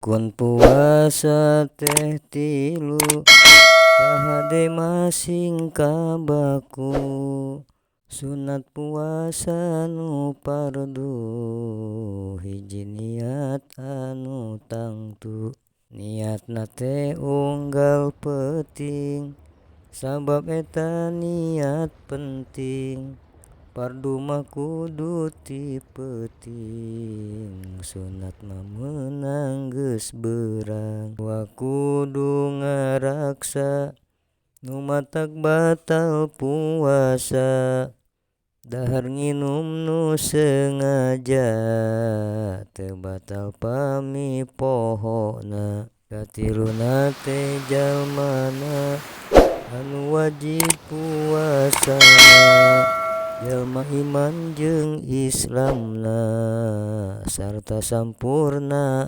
Kun puasa teh tilu kahade masing kabaku. Sunat puasa nu pardu hiji niat anu tangtu. Niatna teh unggal penting sabab eta niat penting. Pardu mah kudu ti peuting, sunat mah meunang geus beurang. Wa kudu ngaraksa nu matak batal puasa, dahar nginum nu sengaja teu batal pamipohona. Katiluna teh jalmana anu wajib puasana, jalma iman jeung Islamna sarta sampurna